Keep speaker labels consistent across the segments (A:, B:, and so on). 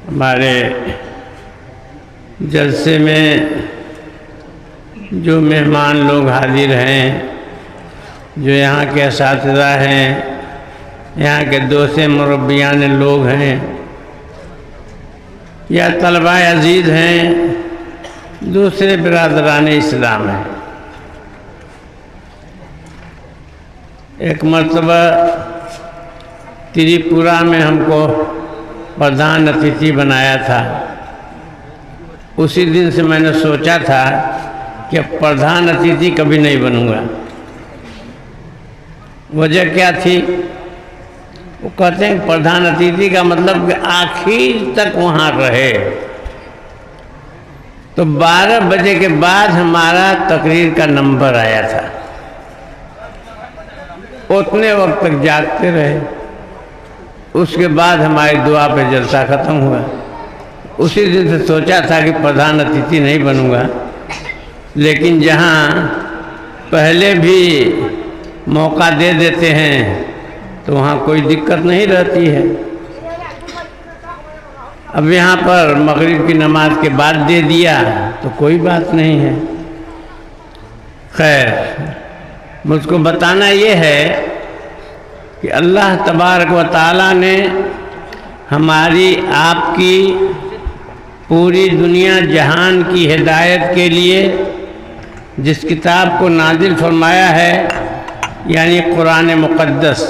A: हमारे जलसे में जो मेहमान लोग हाजिर हैं, जो यहाँ के असातिज़ा हैं, यहाँ के दोस्त मुरब्बियान लोग हैं या तलबा अजीज़ हैं, दूसरे बिरादरान इस्लाम हैं। एक मर्तबा त्रिपुरा में हमको प्रधान अतिथि बनाया था। उसी दिन से मैंने सोचा था कि प्रधान अतिथि कभी नहीं बनूंगा। वजह क्या थी? वो कहते हैं प्रधान अतिथि का मतलब कि आखिर तक वहाँ रहे। तो 12 बजे के बाद हमारा तकरीर का नंबर आया था, उतने वक्त तक जागते रहे। उसके बाद हमारी दुआ पे जलसा ख़त्म हुआ। उसी दिन से सोचा था कि प्रधान अतिथि नहीं बनूंगा, लेकिन जहाँ पहले भी मौका दे देते हैं तो वहाँ कोई दिक्कत नहीं रहती है। अब यहाँ पर मगरिब की नमाज के बाद दे दिया तो कोई बात नहीं है। खैर, मुझको बताना ये है कि अल्लाह तबारक व तआला ने हमारी आपकी पूरी दुनिया जहान की हिदायत के लिए जिस किताब को नाजिल फरमाया है, यानी कुरान मुक़द्दस,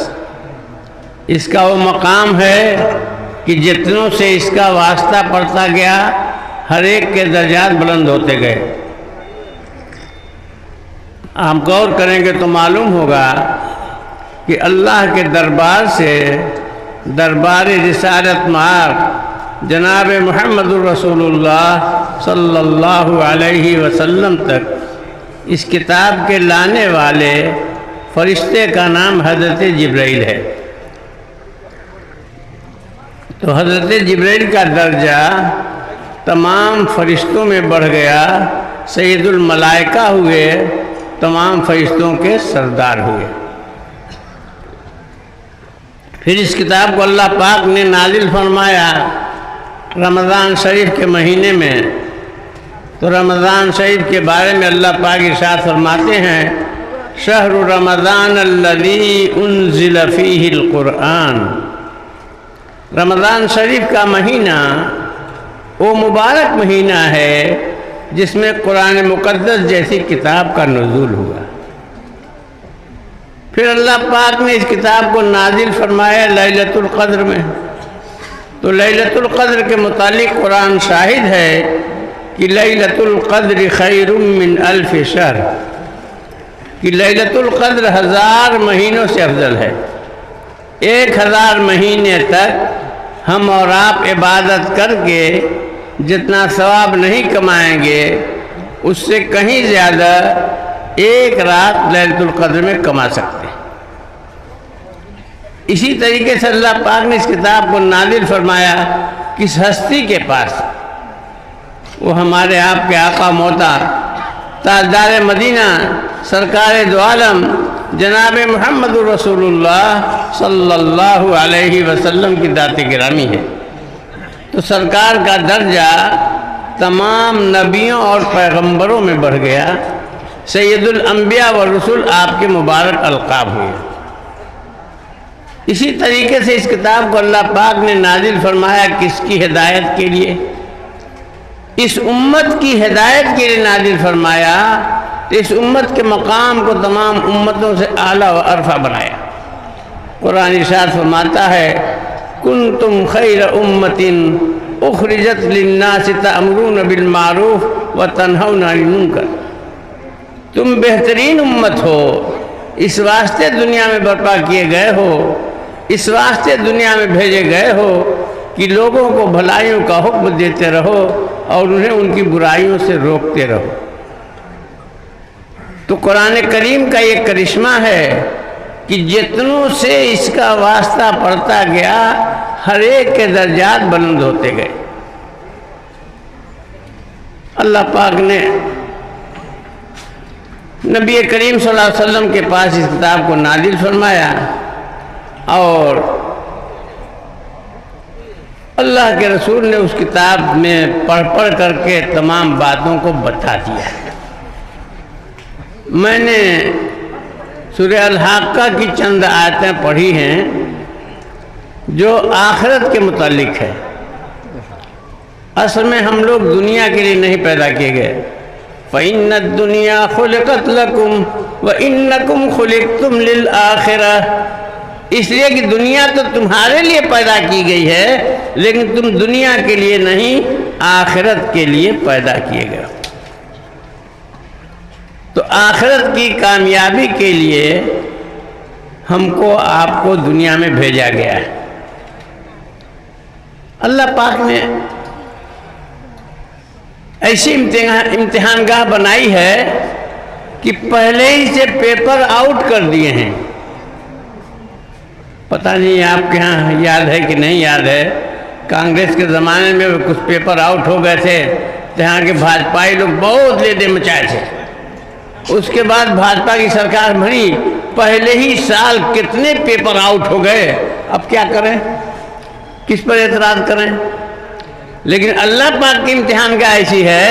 A: इसका वो मकाम है कि जितनों से इसका वास्ता पड़ता गया, हर एक के दर्जात बुलंद होते गए। आप गौर करेंगे तो मालूम होगा कि अल्लाह के दरबार से दरबार रिसालत मार्ग जनाब मुहम्मदुर रसूलुल्लाह सल्लल्लाहु अलैहि वसल्लम तक इस किताब के लाने वाले फरिश्ते का नाम हज़रत जिब्राइल है। तो हज़रत जिब्राइल का दर्जा तमाम फरिश्तों में बढ़ गया, सैयदुल मलाइका हुए, तमाम फरिश्तों के सरदार हुए। फिर इस किताब को अल्लाह पाक ने नाजिल फरमाया रमज़ान शरीफ के महीने में। तो रमज़ान शरीफ के बारे में अल्लाह पाक इरशाद फरमाते हैं, शहरु रमज़ान अल्लज़ी उन्ज़िल फ़ीहिल क़ुरआन। रमज़ान शरीफ का महीना वो मुबारक महीना है जिसमें कुरान मुक़द्दस जैसी किताब का नुज़ूल हुआ। फिर अल्लाह पाक ने इस किताब को नाजिल फरमाया लैलतुल क़द्र में। तो लैलतुल क़द्र के मुतालिक कुरान शाहिद है कि लैलतुल क़द्र खैरुम मिन अल्फ़ शहर, कि लैलतुल क़द्र 1000 महीनों से अफजल है। 1000 महीने तक हम और आप इबादत करके जितना सवाब नहीं कमाएंगे, उससे कहीं ज़्यादा एक रात लैलतुल क़द्र में कमा सकते हैं। इसी तरीके से अल्लाह पाक ने इस किताब को नाजिल फरमाया किस हस्ती के पास, वो हमारे आपके आका मोता ताजदार मदीना सरकार दो आलम जनाब मुहम्मदुर रसूलुल्लाह सल्लल्लाहु अलैहि वसल्लम की दात गिरामी है। तो सरकार का दर्जा तमाम नबियों और पैगंबरों में बढ़ गया। सैयदुल अंबिया व रसूल आपके मुबारक अलक़ाब हुए। इसी तरीके से इस किताब को अल्लाह पाक ने नाजिल फरमाया किसकी हिदायत के लिए? इस उम्मत की हिदायत के लिए नाजिल फरमाया। तो इस उम्मत के मकाम को तमाम उम्मतों से आला व अरफा बनाया। कुरान इरशाद फरमाता है, कुंतुम खैर उम्मतिन उखरिजत लिन्नास तअमुरून बिल मारूफ व तनहौना अनिल मुनकर। तुम बेहतरीन उम्मत हो, इस वास्ते दुनिया में बर्पा किए गए हो, इस वास्ते दुनिया में भेजे गए हो कि लोगों को भलाइयों का हुक्म देते रहो और उन्हें उनकी बुराइयों से रोकते रहो। तो कुरान करीम का ये करिश्मा है कि जितनों से इसका वास्ता पड़ता गया, हर एक के दर्जात बुलंद होते गए। अल्लाह पाक ने नबी करीम सल्लल्लाहु अलैहि वसल्लम के पास इस किताब को नाजिल फरमाया और अल्लाह के रसूल ने उस किताब में पढ़ पढ़ करके तमाम बातों को बता दिया। मैंने सूरह अल-हाक़्क़ा की चंद आयतें पढ़ी हैं जो आखिरत के मुतालिक है। असल में हम लोग दुनिया के लिए नहीं पैदा किए गए। फ़इन्नद दुनिया खुलिक़त लकुम व इन्नकुम खुलिक़्तुम लिल आखिरह। इसलिए कि दुनिया तो तुम्हारे लिए पैदा की गई है, लेकिन तुम दुनिया के लिए नहीं, आखिरत के लिए पैदा किए गए। तो आखिरत की कामयाबी के लिए हमको आपको दुनिया में भेजा गया है। अल्लाह पाक ने ऐसी इम्तिहानगाह बनाई है कि पहले ही से पेपर आउट कर दिए हैं। पता नहीं आपके यहाँ याद है कि नहीं याद है, कांग्रेस के ज़माने में कुछ पेपर आउट हो गए थे तो यहाँ के भाजपाई लोग बहुत लेदे मचाए थे। उसके बाद भाजपा की सरकार बनी, पहले ही साल कितने पेपर आउट हो गए। अब क्या करें, किस पर एतराज़ करें। लेकिन अल्लाह पाक की इम्तिहान का ऐसी है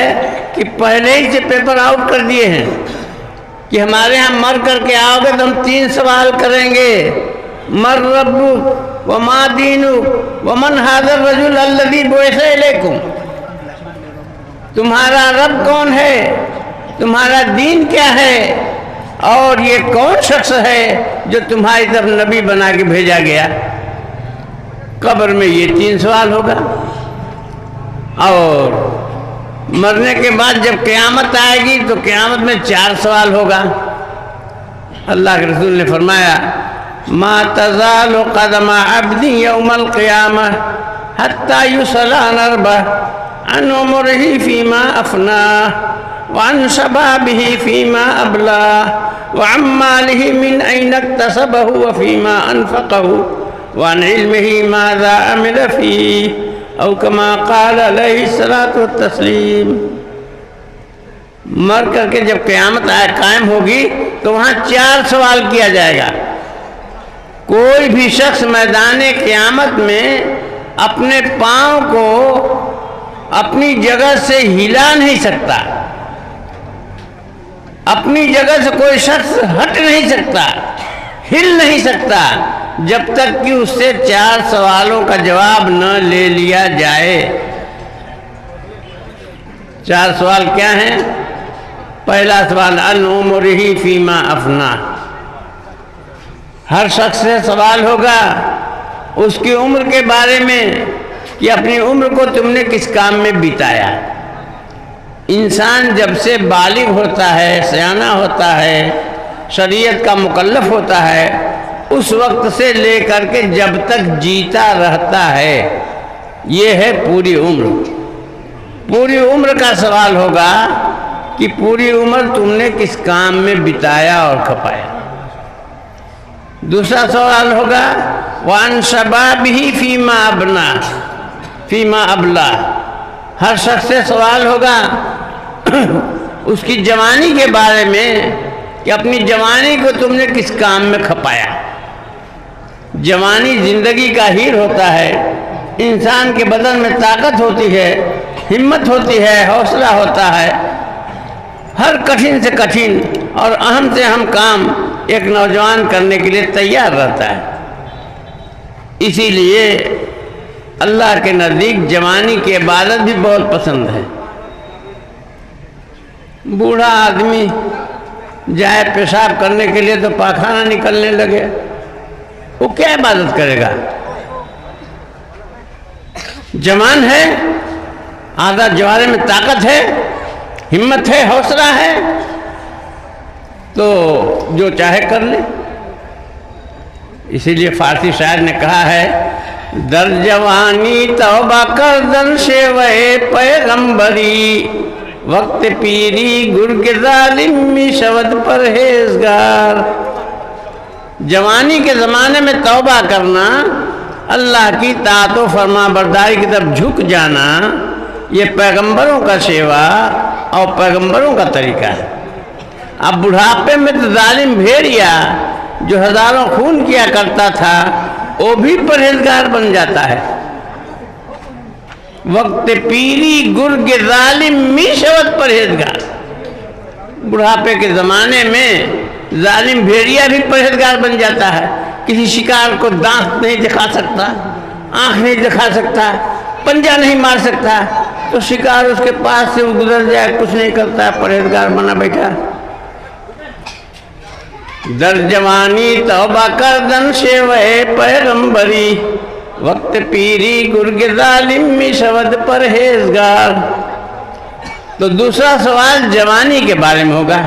A: कि पहले ही से पेपर आउट कर दिए हैं कि हमारे यहाँ मर करके आओगे तो हम 3 सवाल करेंगे। मर रब्बु व मा दीनु व मन हाज़र रजुल अल्लज़ी बुइसा इलैकुम। तुम्हारा रब कौन है, तुम्हारा दीन क्या है, और ये कौन शख्स है जो तुम्हारी तरफ नबी बना के भेजा गया। कब्र में ये 3 सवाल होगा, और मरने के बाद जब क़यामत आएगी तो क़यामत में 4 सवाल होगा। अल्लाह के रसूल ने फरमाया, मा तज़ालु क़दमा अब्दी यौमल क़ियामह हत्ता युसअला अन अर्बअ अन उम्रिही फ़ीमा अफ़ना व अन शबाबिही फ़ीमा अबला व अन मालिही मिन ऐन इक्तसबहु व फ़ीमा अनफ़क़हु व अन इल्मिही माज़ा अमिल फ़ीही औ कमा क़ाल अलैहिस्सलातु वत्तस्लीम। मर करके जब क़यामत कायम होगी तो वहाँ 4 सवाल किया जाएगा। कोई भी शख्स मैदान क़यामत में अपने पाँव को अपनी जगह से हिला नहीं सकता, अपनी जगह से कोई शख्स हट नहीं सकता, हिल नहीं सकता, जब तक कि उससे 4 सवालों का जवाब न ले लिया जाए। 4 सवाल क्या हैं? पहला सवाल अन उम्रिही फ़ीमा अफ़ना। हर शख्स से सवाल होगा उसकी उम्र के बारे में कि अपनी उम्र को तुमने किस काम में बिताया। इंसान जब से बालिग होता है, सयाना होता है, शरीयत का मुकल्लफ होता है, उस वक्त से लेकर के जब तक जीता रहता है, ये है पूरी उम्र। पूरी उम्र का सवाल होगा कि पूरी उम्र तुमने किस काम में बिताया और खपाया। दूसरा सवाल होगा वान शबाबिही फ़ीमा अबला। हर शख्स से सवाल होगा उसकी जवानी के बारे में कि अपनी जवानी को तुमने किस काम में खपाया। जवानी ज़िंदगी का हीर होता है। इंसान के बदन में ताकत होती है, हिम्मत होती है, हौसला होता है। हर कठिन से कठिन और अहम से अहम काम एक नौजवान करने के लिए तैयार रहता है। इसीलिए अल्लाह के नज़दीक जवानी की इबादत भी बहुत पसंद है। बूढ़ा आदमी जाए पेशाब करने के लिए तो पाखाना निकलने लगे, वो क्या इबादत करेगा? जवान है, आधा जवारे में ताकत है, हिम्मत है, हौसला है, तो जो चाहे कर ले। इसीलिए फारसी शायर ने कहा है, दर जवानी तौबा कर दर शेवे पैगंबरी, वक्त पीरी गुर्ग जालिम शवद परहेजगार। जवानी के ज़माने में तौबा करना, अल्लाह की ताअत व फरमा बरदारी की तरफ झुक जाना, ये पैगंबरों का सेवा और पैगंबरों का तरीका है। अब बुढ़ापे में तो जालिम भेड़िया जो हज़ारों खून किया करता था, वो भी परहेजगार बन जाता है। वक्त पीरी गुर्ग जालिम मीशवत परहेजगार। बुढ़ापे के ज़माने में जालिम भेड़िया भी परहेजगार बन जाता है। किसी शिकार को दांत नहीं दिखा सकता, आँख नहीं दिखा सकता, पंजा नहीं मार सकता, तो शिकार उसके पास से गुजर जाए, कुछ नहीं करता, परहेजगार बना बैठा। दर जवानी तौबा कर दन से वह पैगंबरी, वक्त पीरी गुर्ग जालिम मिशवद परहेजगार। तो दूसरा सवाल जवानी के बारे में होगा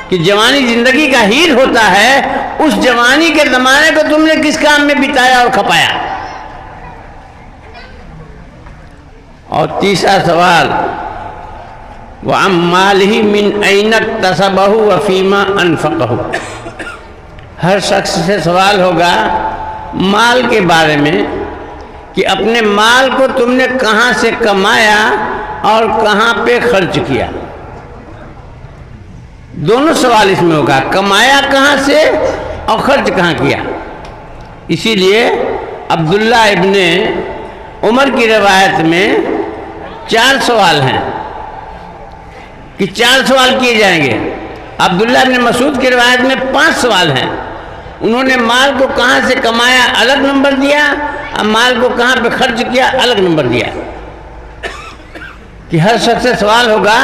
A: कि जवानी जिंदगी का हीर होता है, उस जवानी के ज़माने को तुमने किस काम में बिताया और खपाया। और तीसरा सवाल व अम्मालिही मिन ऐनक तसबहु व फीमा अनफक़हु। हर शख्स से सवाल होगा माल के बारे में कि अपने माल को तुमने कहाँ से कमाया और कहाँ पे खर्च किया। दोनों सवाल इसमें होगा, कमाया कहाँ से और खर्च कहाँ किया। इसीलिए अब्दुल्ला इब्ने उमर की रवायत में 4 सवाल हैं कि 4 सवाल किए जाएंगे। अब्दुल्ला इब्ने मसूद की रवायत में 5 सवाल हैं। उन्होंने माल को कहाँ से कमाया अलग नंबर दिया और माल को कहाँ पे खर्च किया अलग नंबर दिया। कि हर शख्स से सवाल होगा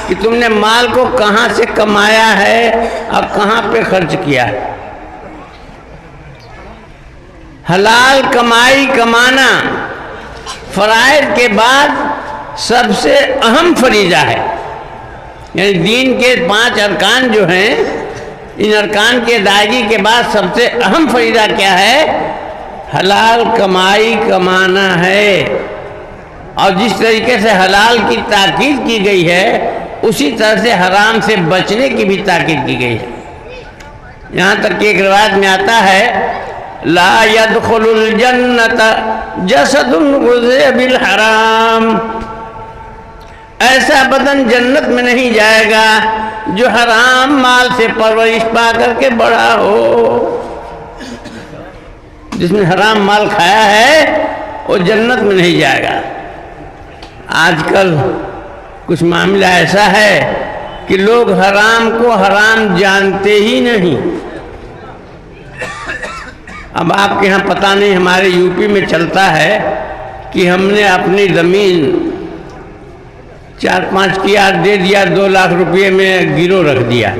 A: कि तुमने माल को कहाँ से कमाया है और कहाँ पे खर्च किया। हलाल कमाई कमाना फराइज के बाद सबसे अहम फरीजा है। यानी दीन के 5 अरकान जो हैं, इन अरकान की अदायगी के बाद सबसे अहम फरीजा क्या है? हलाल कमाई कमाना है। और जिस तरीके से हलाल की ताकीद की गई है, उसी तरह से हराम से बचने की भी ताकीद की गई है। यहाँ तक कि एक रिवायत में आता है, ला यदखुलुल जन्नत जसदुन गुज़िया बिल हराम। ऐसा बदन जन्नत में नहीं जाएगा जो हराम माल से परवरिश पा करके बड़ा हो। जिसने हराम माल खाया है वो जन्नत में नहीं जाएगा। आजकल कुछ मामला ऐसा है कि लोग हराम को हराम जानते ही नहीं। अब आपके यहाँ पता नहीं, हमारे यूपी में चलता है कि हमने अपनी ज़मीन 4-5 कियार दे दिया, 2 लाख रुपये में गिरो रख दिया।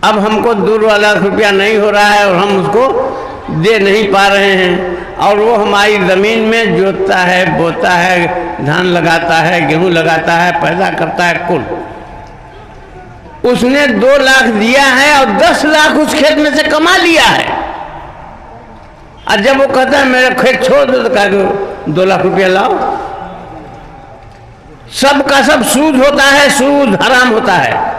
A: अब हमको 2 लाख रुपया नहीं हो रहा है और हम उसको दे नहीं पा रहे हैं, और वो हमारी ज़मीन में जोतता है, बोता है, धान लगाता है, गेहूं लगाता है, पैदा करता है। कुल उसने 2 लाख दिया है और 10 लाख उस खेत में से कमा लिया है। और जब वो कहता है मेरा खेत छोड़ दो, तो कहा 2 लाख रुपया लाओ। सब का सब सूद होता है, सूद हराम होता है।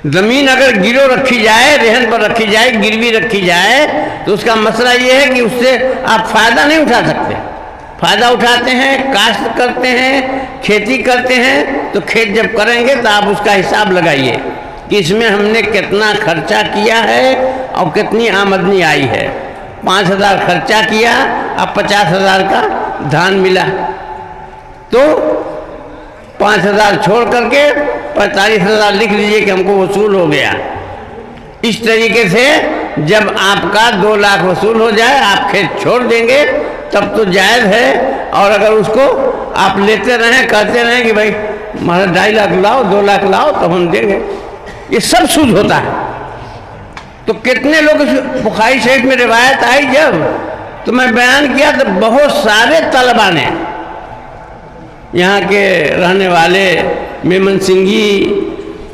A: जमीन अगर गिरो रखी जाए, रेहन पर रखी जाए, गिरवी रखी जाए, तो उसका मसला ये है कि उससे आप फायदा नहीं उठा सकते। फायदा उठाते हैं, काश्त करते हैं, खेती करते हैं, तो खेत जब करेंगे तो आप उसका हिसाब लगाइए कि इसमें हमने कितना खर्चा किया है और कितनी आमदनी आई है। 5,000 खर्चा किया, अब 50,000 का धान मिला, तो 5,000 छोड़ करके 45,000 लिख लीजिए कि हमको वसूल हो गया। इस तरीके से जब आपका 2 लाख वसूल हो जाए, आप खेत छोड़ देंगे, तब तो जायज़ है। और अगर उसको आप लेते रहें, कहते रहें कि भाई हमारा 2.5 लाख लाओ, 2 लाख लाओ, तब हम देंगे, ये सब सूद होता है। तो कितने लोग, बुखारी शरीफ में रिवायत आई जब, तो मैं बयान किया तो बहुत सारे तलबा ने, यहाँ के रहने वाले, मेमन सिंघी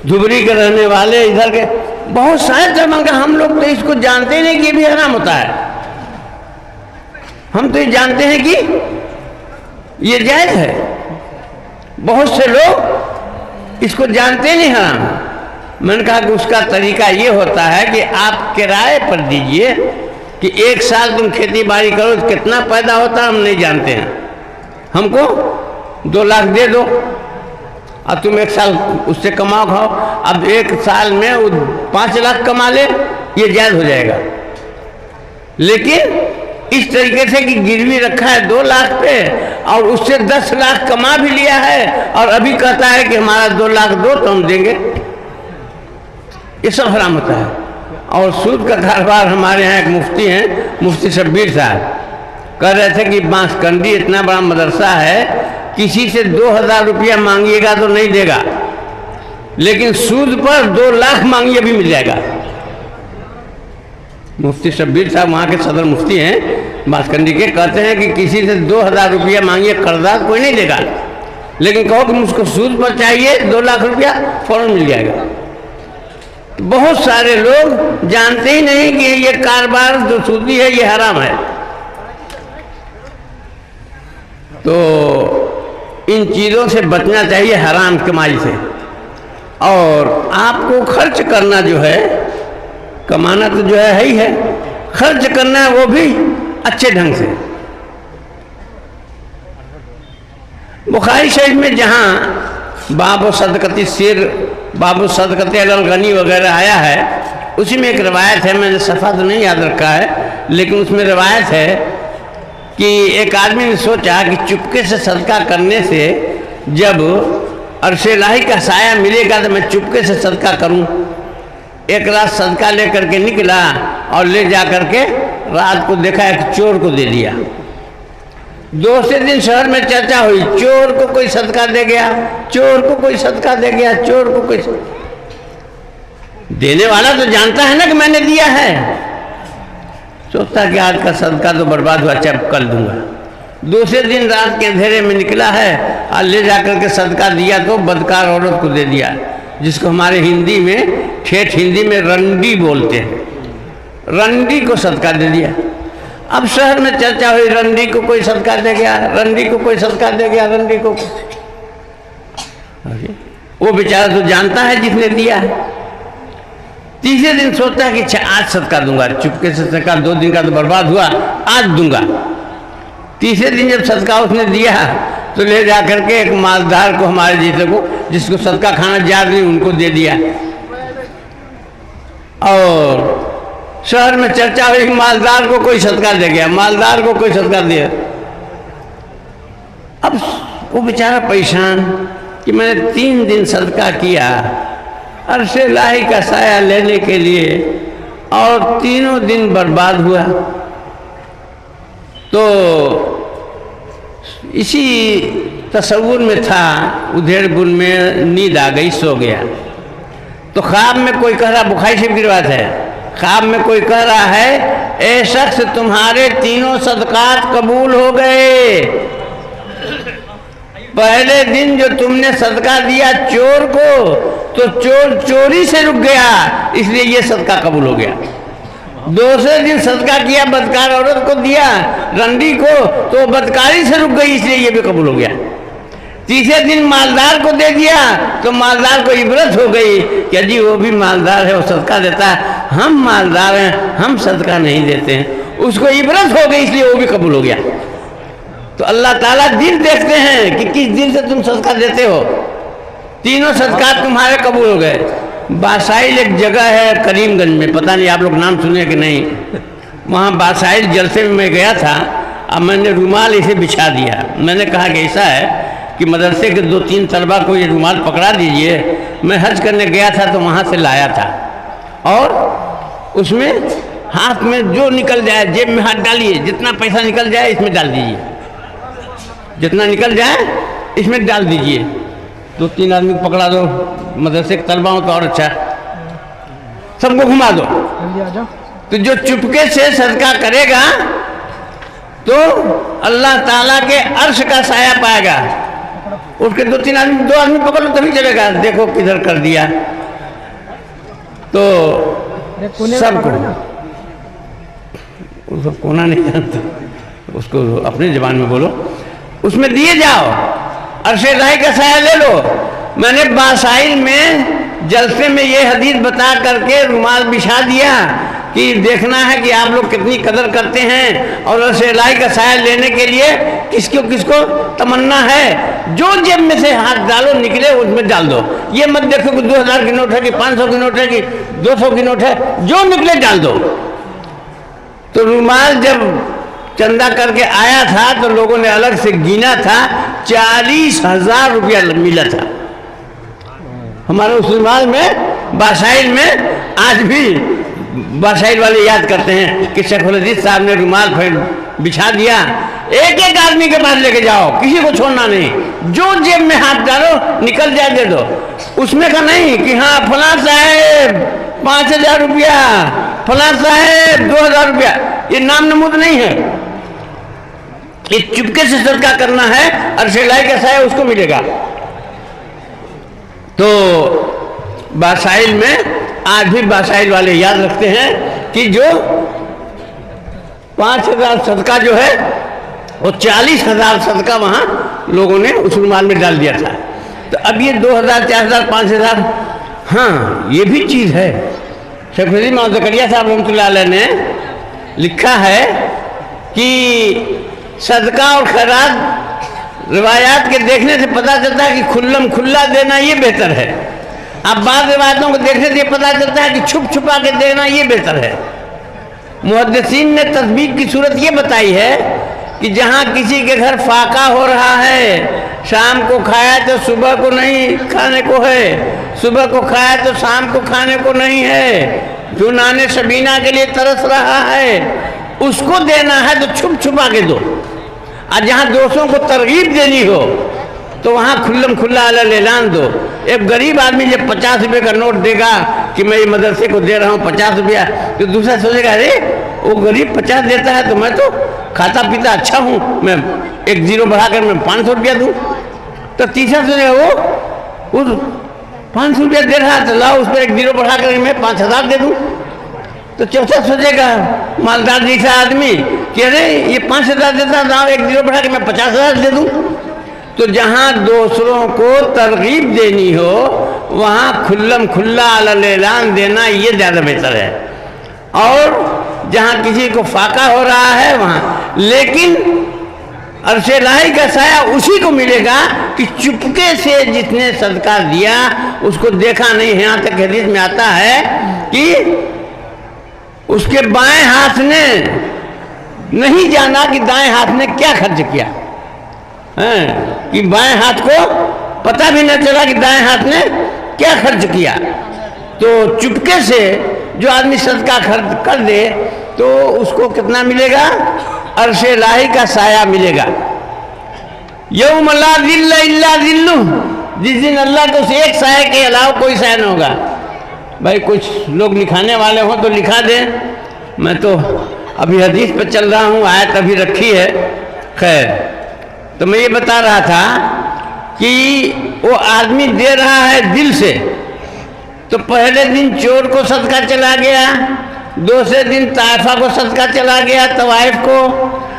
A: धुबरी के रहने वाले, इधर के बहुत सारे तलबा का, हम लोग तो इसको जानते ही नहीं कि ये भी हराम होता है। हम तो ये जानते हैं कि ये जायज़ है। बहुत से लोग इसको जानते नहीं हराम। मैंने कहा कि उसका तरीका ये होता है कि आप किराए पर दीजिए कि 1 साल तुम खेती बाड़ी करो तो कितना पैदा होता है हम नहीं जानते हैं। हमको 2 लाख दे दो और तुम 1 साल उससे कमाओ खाओ। अब 1 साल में वो 5 लाख कमा ले, ये जायज़ हो जाएगा। लेकिन इस तरीके से कि गिरवी रखा है 2 लाख पे और उससे 10 लाख कमा भी लिया है और अभी कहता है कि हमारा 2 लाख दो तो हम देंगे। ये सब हराम होता है। और सूद का कारोबार, हमारे यहाँ एक मुफ्ती हैं, मुफ्ती शब्बीर साहब, कह रहे थे कि बांसकंडी इतना बड़ा मदरसा है, किसी से 2000 रुपया मांगिएगा तो नहीं देगा, लेकिन सूद पर 2 लाख मांगिए भी मिल जाएगा। मुफ्ती शब्बीर साहब वहाँ के सदर मुफ्ती हैं बांसकंडी के, कहते हैं कि किसी से 2000 रुपया मांगिए, कर्जा कोई नहीं देगा, लेकिन कहो कि मुझको सूद पर चाहिए 2 लाख रुपया, फौरन मिल जाएगा। बहुत सारे लोग जानते ही नहीं कि ये कारोबार जो सूदी है ये हराम है। तो इन चीज़ों से बचना चाहिए, हराम कमाई से। और आपको खर्च करना जो है, कमाना तो जो है ही है, खर्च करना है वो भी अच्छे ढंग से। बुखारी शरीफ में जहाँ बाबु सदकती सिर, बाबु सदकते अल गनी वगैरह आया है, उसी में एक रवायत है, मैंने सफ़ा तो नहीं याद रखा है, लेकिन उसमें रवायत है कि एक आदमी ने सोचा कि चुपके से सदका करने से जब अर्शे इलाही का साया मिलेगा तो मैं चुपके से सदका करूं। एक रात सदका ले करके निकला और ले जा करके रात को देखा एक चोर को दे दिया। दूसरे दिन शहर में चर्चा हुई, चोर को कोई सदका दे गया, चोर को कोई सदका दे गया, चोर को कोई। देने वाला तो जानता है ना कि मैंने दिया है, सोचता कि आज का सदका तो बर्बाद हुआ, अच्छा कल दूंगा। दूसरे दिन रात के अंधेरे में निकला है और ले जाकर के सदका दिया तो बदकार औरत को दे दिया, जिसको हमारे हिंदी में, ठेठ हिंदी में रंडी बोलते हैं। रंडी को सदका दे दिया। अब शहर में चर्चा हुई, रंडी को कोई सदका दे गया, रंडी को कोई सदका दे गया, रंडी को। वो बेचारा तो जानता है जिसने दिया है। तीसरे दिन सोचता है कि आज सदका दूंगा, चुपके से सदका, 2 दिन का तो बर्बाद हुआ, आज दूंगा। तीसरे दिन जब सदका उसने दिया तो ले जा करके एक मालदार को, हमारे जैसे को, जिसको सदका खाना याद नहीं, उनको दे दिया। और शहर में चर्चा हुई, मालदार को कोई सदका दे गया, मालदार को कोई सदका दिया। अब वो बेचारा परेशान कि मैंने 3 दिन सदका किया अर्शे इलाही का साया लेने के लिए और तीनों दिन बर्बाद हुआ। तो इसी तसव्वुर में था, उधेड़ बुन में नींद आ गई, सो गया। तो ख्वाब में कोई कह रहा, बुखारी शरीफ की रिवायत है, ख्वाब में कोई कह रहा है, ए शख्स तुम्हारे तीनों सदकात कबूल हो गए। पहले दिन जो तुमने सदका दिया चोर को, तो चोर चोरी से रुक गया, इसलिए ये सदका कबूल हो गया। दूसरे दिन सदका किया, बदकार औरत को दिया, रंडी को, तो बदकारी से रुक गई, इसलिए ये भी कबूल हो गया। तीसरे दिन मालदार को दे दिया तो मालदार को इबरत हो गई कि जी वो भी मालदार है, वो सदका देता है, हम मालदार हैं, हम सदका नहीं देते हैं। उसको इबरत हो गई, इसलिए वो भी कबूल हो गया। तो अल्लाह ताला दिल देखते हैं कि किस दिल से तुम सदका देते हो। तीनों सदका तुम्हारे कबूल हो गए। बासाइल एक जगह है करीमगंज में, पता नहीं आप लोग नाम सुने कि नहीं। वहाँ बासाइल जलसे में मैं गया था। अब मैंने रुमाल इसे बिछा दिया। मैंने कहा कि ऐसा है कि मदरसे के 2-3 तलबा को ये रुमाल पकड़ा दीजिए। मैं हज करने गया था तो वहाँ से लाया था, और उसमें हाथ में जो निकल जाए जेब में हाथ डालिए, जितना पैसा निकल जाए इसमें डाल दीजिए, जितना निकल जाए इसमें डाल दीजिए। 2-3 आदमी को पकड़ा दो, मदरसे के तलबा हो तो और अच्छा, सबको घुमा दो। तो जो चुपके से सदका करेगा तो अल्लाह ताला के अर्श का साया पाएगा। उसके 2-3 आदमी, 2 आदमी पकड़ लो तभी चलेगा। देखो किधर कर दिया, तो सबको, उसको कोना नहीं जानते, उसको अपनी ज़बान में बोलो, उसमें दिए जाओ, अर्शे इलाही का साया ले लो। मैंने बासाइल में जलसे में ये हदीस बता करके रुमाल बिछा दिया कि देखना है कि आप लोग कितनी कदर करते हैं, और अर्शे इलाही का साया लेने के लिए किसको किसको तमन्ना है। जो जेब में से हाथ डालो निकले उसमें डाल दो। ये मत देखो कि 2000 की नोट है कि 500 की नोट है कि 200 की नोट है, जो निकले डाल दो। तो रुमाल जब चंदा करके आया था तो लोगों ने अलग से गिना था, 40,000 रुपया मिला था। हमारे उस रुमाल में, बासाइल में आज भी बासाइल वाले याद करते हैं कि शेख हदीस साहब ने रुमाल बिछा दिया, एक एक आदमी के पास लेके जाओ, किसी को छोड़ना नहीं, जो जेब में हाथ डालो निकल जाए दे दो। उसमें का नहीं कि हाँ फला साहेब 5,000 रुपया, फला साहेब 2,000 रुपया, ये नाम नमूद नहीं है। ये चुपके से सदका करना है, अर्शेलाई का साया उसको मिलेगा। तो बासाइल में आज भी बासाइल वाले याद रखते हैं कि जो 5,000 सदका जो है वो 40,000 सदका वहाँ लोगों ने उस रुमाल में डाल दिया था। तो अब ये 2,000, 4,000, 5,000, हाँ ये भी चीज़ है। शेख फरीद मोहम्मद ज़करिया साहब रहमतुल्लाह अलैह ने लिखा है कि सदका और खैरात रिवायात के देखने से पता चलता है कि खुल्लम खुल्ला देना ये बेहतर है। अब बाद रिवायतों को देखने से ये पता चलता है कि छुप छुपा के देना ये बेहतर है। मुहद्दिसीन ने तस्बीह की सूरत ये बताई है कि जहाँ किसी के घर फाका हो रहा है, शाम को खाया तो सुबह को नहीं खाने को है, सुबह को खाया तो शाम को खाने को नहीं है, जो नाने शबीना के लिए तरस रहा है उसको देना है तो छुप छुपा के दो। और जहाँ दोस्तों को तरगीब देनी हो तो वहाँ खुल्लम खुल्ला अलल ऐलान दो। एक गरीब आदमी जब 50 रुपये का नोट देगा कि मैं ये मदरसे को दे रहा हूँ 50 रुपया, तो दूसरा सोचेगा अरे वो गरीब 50 देता है तो मैं तो खाता पीता अच्छा हूँ, मैं एक जीरो बढ़ाकर मैं 500 रुपया दूँ। तो तीसरा सोचेगा वो 500 रुपया दे रहा है तो लाओ उस पर एक जीरो बढ़ाकर मैं 5,000 दे दूँ। तो चौथा सोचेगा मालदार जैसा आदमी कि अरे ये 5,000 देता है, लाओ एक जीरो बढ़ा के मैं 50,000 दे दूँ। तो जहाँ दूसरों को तरगीब देनी हो वहाँ खुल्लम खुल्ला अलल ऐलान देना ये ज़्यादा बेहतर है। और जहाँ किसी को फाका हो रहा है वहाँ, लेकिन अर्शे इलाही का साया उसी को मिलेगा कि चुपके से जिसने सदका दिया उसको देखा नहीं है। यहाँ तक हदीस में आता है कि उसके बाएं हाथ ने नहीं जाना कि दाएं हाथ ने क्या खर्च किया है, कि बाएं हाथ को पता भी न चला कि दाएं हाथ ने क्या खर्च किया। तो चुपके से जो आदमी सदका खर्च कर दे तो उसको कितना मिलेगा? अर्शे इलाही का साया मिलेगा। यौम ला ज़िल्ला इल्ला ज़िल्लुह, जिस दिन अल्लाह के उस एक साये के अलावा कोई साया न होगा। भाई कुछ लोग लिखाने वाले हों तो लिखा दें, मैं तो अभी हदीस पर चल रहा हूँ, आयत अभी रखी है। खैर, तो मैं ये बता रहा था कि वो आदमी दे रहा है दिल से, तो पहले दिन चोर को सदका चला गया, दूसरे दिन ताइफा को सदका चला गया तवाइफ को,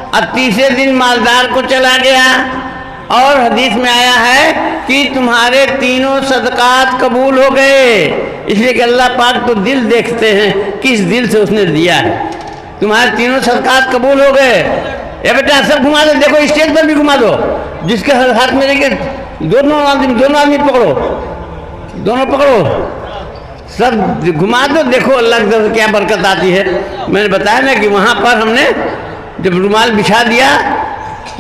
A: और तीसरे दिन मालदार को चला गया। और हदीस में आया है कि तुम्हारे तीनों सदकात कबूल हो गए, इसलिए कि अल्लाह पाक तो दिल देखते हैं किस दिल से उसने दिया है। तुम्हारे तीनों सदकात कबूल हो गए। ये बेटा सब घुमा दो, देखो स्टेज पर भी घुमा दो, जिसके हाथ में लेके दोनों आदमी पकड़ो, दोनों पकड़ो, सब घुमा दो, देखो अल्लाह की तरफ से क्या बरकत आती है। मैंने बताया ना कि वहाँ पर हमने जब रुमाल बिछा दिया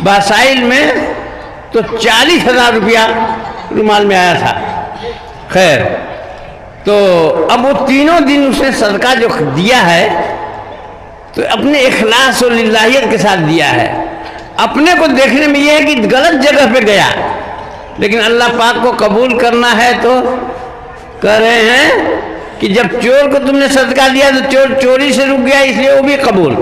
A: बासाइल में तो 40,000 रुपया रुमाल में आया था। खैर, तो अब वो तीनों दिन उसने सदका जो दिया है तो अपने इखलास और लिल्लाहियत के साथ दिया है। अपने को देखने में ये है कि गलत जगह पे गया, लेकिन अल्लाह पाक को कबूल करना है तो कह रहे हैं कि जब चोर को तुमने सदका दिया तो चोर चोरी से रुक गया, इसलिए वो भी कबूल।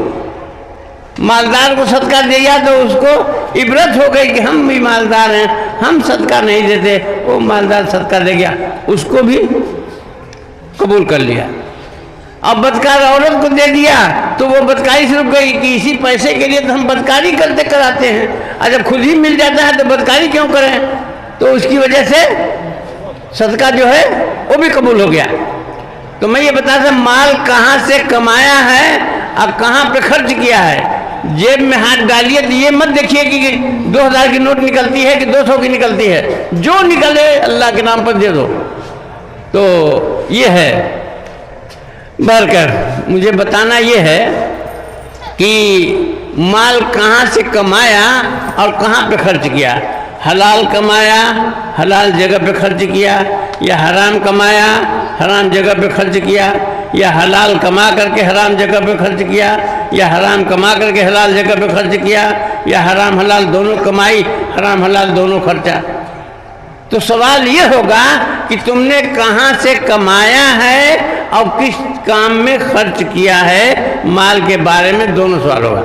A: मालदार को सदका दिया तो उसको इबरत हो गई कि हम भी मालदार हैं, हम सदका नहीं देते, वो मालदार सदका दे गया, उसको भी कबूल कर लिया। अब बदकार औरत को दे दिया तो वो बदकारी से रुक गई कि इसी पैसे के लिए तो हम बदकारी करते कराते हैं, और जब खुद ही मिल जाता है तो बदकारी क्यों करें, तो उसकी वजह से सदका जो है वो भी कबूल हो गया। तो मैं ये बता था माल कहाँ से कमाया है और कहाँ पे खर्च किया है। जेब में हाथ डालिए तो ये मत देखिए कि 2,000 की नोट निकलती है कि 200 की निकलती है, जो निकले अल्लाह के नाम पर दे दो। तो ये है बरकर मुझे बताना ये है कि माल कहाँ से कमाया और कहाँ पे खर्च किया। हलाल कमाया, हलाल जगह पे खर्च किया, या हराम कमाया, हराम जगह पे खर्च किया, या हलाल कमा करके हराम जगह पे खर्च किया, या हराम कमा करके हलाल जगह पे खर्च किया, या हराम हलाल दोनों कमाई, हराम हलाल दोनों खर्चा। तो सवाल ये होगा कि तुमने कहाँ से कमाया है और किस काम में खर्च किया है, माल के बारे में दोनों सवाल होगा।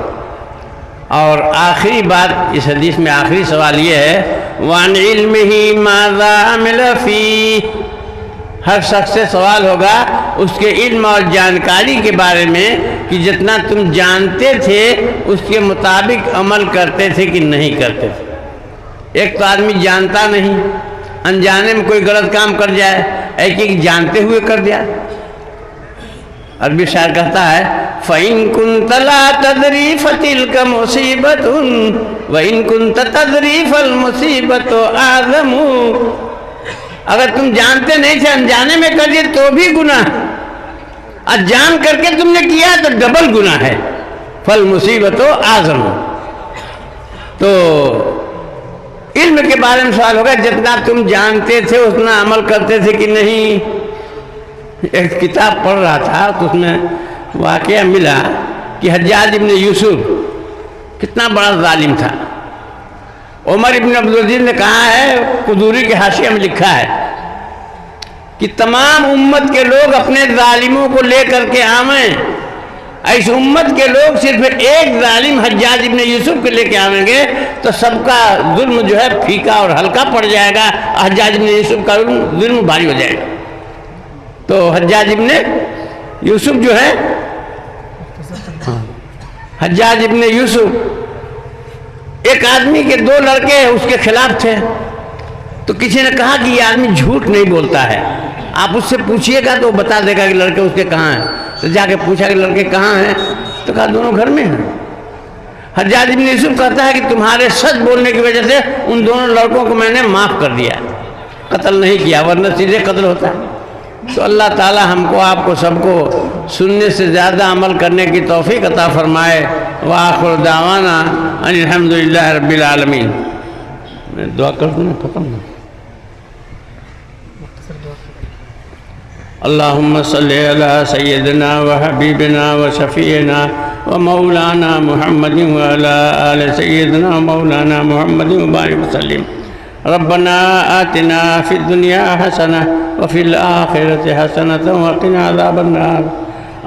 A: और आखिरी बात इस हदीस में आखिरी सवाल ये है, वान इल्मिही माज़ा अमिला फी, हर शख्स से सवाल होगा उसके इल्म और जानकारी के बारे में कि जितना तुम जानते थे उसके मुताबिक अमल करते थे कि नहीं करते थे। एक तो आदमी जानता नहीं, अनजाने में कोई गलत काम कर जाए, एक जानते हुए कर दिया। अरबी शायर कहता है, फ़इन कुन्त ला तदरी फतिल्क मुसीबतुन व इन कुन्त तदरी फल मुसीबतु आज़मु। अगर तुम जानते नहीं थे, अनजाने में कर दिए तो भी गुनाह, और जान करके तुमने किया तो डबल गुनाह है, फल मुसीबतु आज़मु। तो इल्म के बारे में सवाल होगा, जितना तुम जानते थे उतना अमल करते थे कि नहीं। एक किताब पढ़ रहा था तो उसमें वाक़या मिला कि हज्जाज इब्न यूसुफ कितना बड़ा जालिम था। उमर इब्न अब्दुल ने कहा है, कुदूरी के हाशिया में लिखा है कि तमाम उम्मत के लोग अपने जालिमों को लेकर के आवें, इस उम्मत के लोग सिर्फ एक जालिम हज्जाज इब्न यूसुफ के लेके आवेंगे तो सबका जुल्म जो है फीका और हल्का पड़ जाएगा, हज्जाज इब्न यूसुफ का जुल्म भारी हो जाएगा। तो हज्जाज इब्न यूसुफ जो है, हज्जाज इब्न यूसुफ, एक आदमी के दो लड़के उसके खिलाफ थे। तो किसी ने कहा कि ये आदमी झूठ नहीं बोलता है, आप उससे पूछिएगा तो वो बता देगा कि लड़के उसके कहाँ हैं। तो जाके पूछा कि लड़के कहाँ हैं, तो कहा दोनों घर में हैं। हज्जाज इब्न यूसुफ कहता है कि तुम्हारे सच बोलने की वजह से उन दोनों लड़कों को मैंने माफ़ कर दिया, कत्ल नहीं किया, वरना सीधे कत्ल होता है। तो अल्लाह ताला हमको आपको सबको सुनने से ज़्यादा अमल करने की तौफीक अता फरमाए। व आखिर दावाना अनिल हम्दुलिल्लाह रब्बिल आलमीन। मैं दुआ कर दूँ, खत्म ना। अल्लाहुम्मा सल्ली अला सय्यिदिना व हबीबिना व शफ़ीना व मौलाना मुहम्मदिन व अला आलि सय्यिदिना मौलाना मुहम्मदिन व बारिक वसल्लिम। रब्बना आतिना फिद दुनिया हसना व फिल आखिरति हसनतन व क़िना अज़ाबन्नार।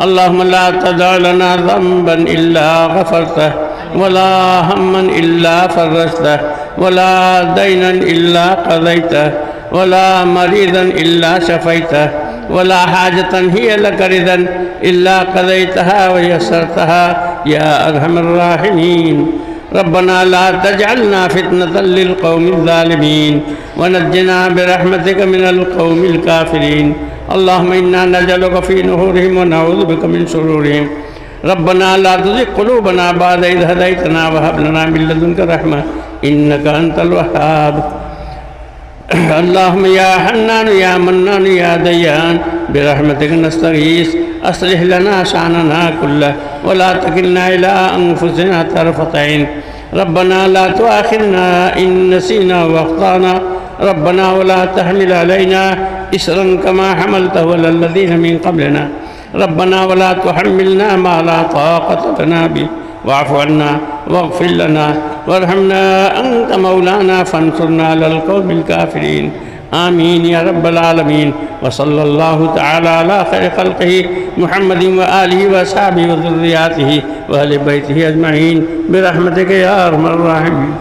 A: अल्लाहुम्मा ला तदअ लना ज़ंबन इल्ला गफ़रतहु व ला हम्मन इल्ला फ़रजतहु व ला दैनन इल्ला क़ज़ैतहु व ला मरीज़न इल्ला शफ़ैतहु व ला हाजतन हिय लक रिदन इल्ला क़ज़ैतहा व यस्सरतहा या अरहमर राहिमीन। रब्बना ला तजअलना फितनतल लिल क़ौमिज़ ज़ालिमीन व नज्जिना बिरहमतिक मिनल क़ौमिल काफ़िरीन। अल्लाहुम्मा इन्ना नजअलुका फ़ी नुहूरिहिम व नऊज़ु बिका मिन शुरूरिहिम। रब्बना ला तुज़िग़ क़ुलूबना बअद इज़ हदैतना व हब लना मिन लदुनका रहमा इन्नका अंतल वह्हाब। अल्लाहुम्मा या हन्नान या मन्नान या दय्यान बिरहमतिक नस्तगीस अस्लिह लना शानना कुल्लह व ला तकिलना इला अनफुसिना तरफ़त ऐन। रब्बना ला तुआखिज़ना इन नसीना व अख़्ताना रब्बना व ला तहमिल अलैना इसरन कमा हमलतहु अलल लज़ीना मिन क़ब्लिना रब्बना व ला तुहम्मिलना मा ला ताक़त लना बिहि वाफ़ु अन्ना वग़फ़िर लना वरहमना अंत मौलाना फ़ंसुरना अलल क़ौमिल काफ़िरीन। आमीन या रब्बल आलमीन। व सल्लल्लाहु तआला अला खैरि ख़ल्क़िही मुहम्मदिन व आलिहि व अस्हाबिहि व ज़ुर्रिय्यतिही व अहलि बैतिही अजमईन बिरहमतिका या अरहमर राहिमीन।